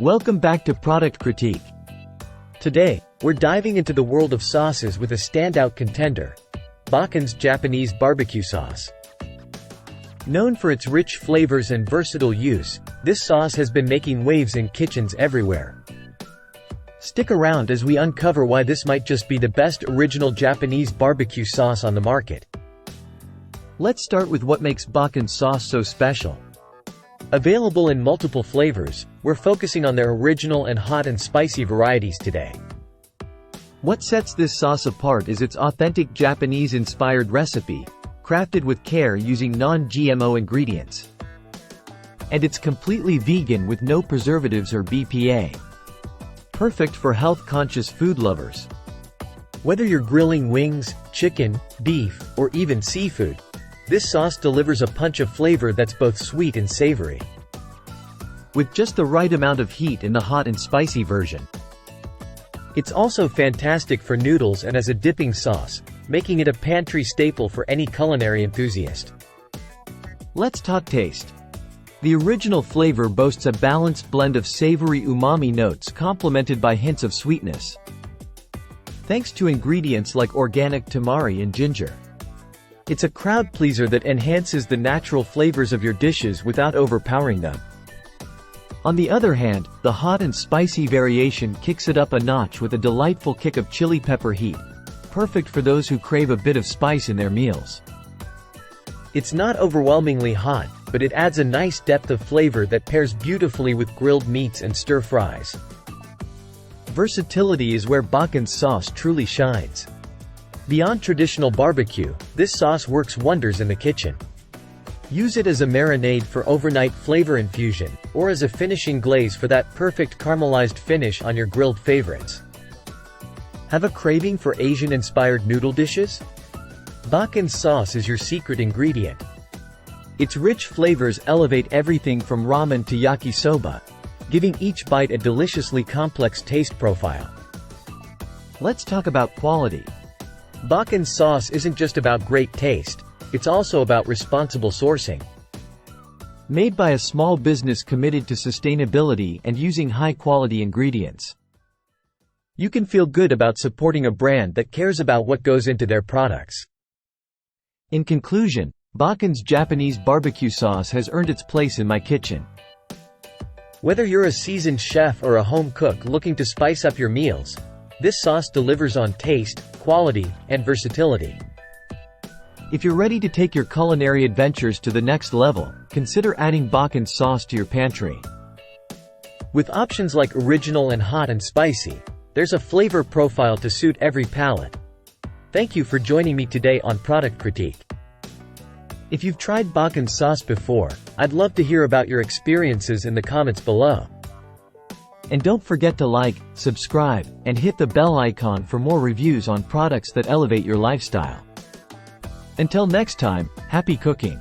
Welcome back to Product Critique. Today, we're diving into the world of sauces with a standout contender, Bachan's Japanese BBQ Sauce. Known for its rich flavors and versatile use, this sauce has been making waves in kitchens everywhere. Stick around as we uncover why this might just be the best original Japanese barbecue sauce on the market. Let's start with what makes Bachan's sauce so special. Available in multiple flavors, we're focusing on their original and hot and spicy varieties today. What sets this sauce apart is its authentic Japanese-inspired recipe, crafted with care using non-GMO ingredients. And it's completely vegan with no preservatives or BPA. Perfect for health-conscious food lovers. Whether you're grilling wings, chicken, beef, or even seafood, this sauce delivers a punch of flavor that's both sweet and savory. With just the right amount of heat in the hot and spicy version. It's also fantastic for noodles and as a dipping sauce, making it a pantry staple for any culinary enthusiast. Let's talk taste. The original flavor boasts a balanced blend of savory umami notes complemented by hints of sweetness. Thanks to ingredients like organic tamari and ginger. It's a crowd pleaser that enhances the natural flavors of your dishes without overpowering them. On the other hand, the hot and spicy variation kicks it up a notch with a delightful kick of chili pepper heat, perfect for those who crave a bit of spice in their meals. It's not overwhelmingly hot, but it adds a nice depth of flavor that pairs beautifully with grilled meats and stir-fries. Versatility is where Bachan's sauce truly shines. Beyond traditional barbecue, this sauce works wonders in the kitchen. Use it as a marinade for overnight flavor infusion, or as a finishing glaze for that perfect caramelized finish on your grilled favorites. Have a craving for Asian-inspired noodle dishes? Bachan's sauce is your secret ingredient. Its rich flavors elevate everything from ramen to yakisoba, giving each bite a deliciously complex taste profile. Let's talk about quality. Bachan's sauce isn't just about great taste, it's also about responsible sourcing. Made by a small business committed to sustainability and using high-quality ingredients. You can feel good about supporting a brand that cares about what goes into their products. In conclusion, Bachan's Japanese barbecue sauce has earned its place in my kitchen. Whether you're a seasoned chef or a home cook looking to spice up your meals, this sauce delivers on taste, quality, and versatility. If you're ready to take your culinary adventures to the next level, consider adding Bachan's sauce to your pantry. With options like original and hot and spicy, there's a flavor profile to suit every palate. Thank you for joining me today on Product Critique. If you've tried Bachan's sauce before, I'd love to hear about your experiences in the comments below. And don't forget to like, subscribe, and hit the bell icon for more reviews on products that elevate your lifestyle. Until next time, happy cooking!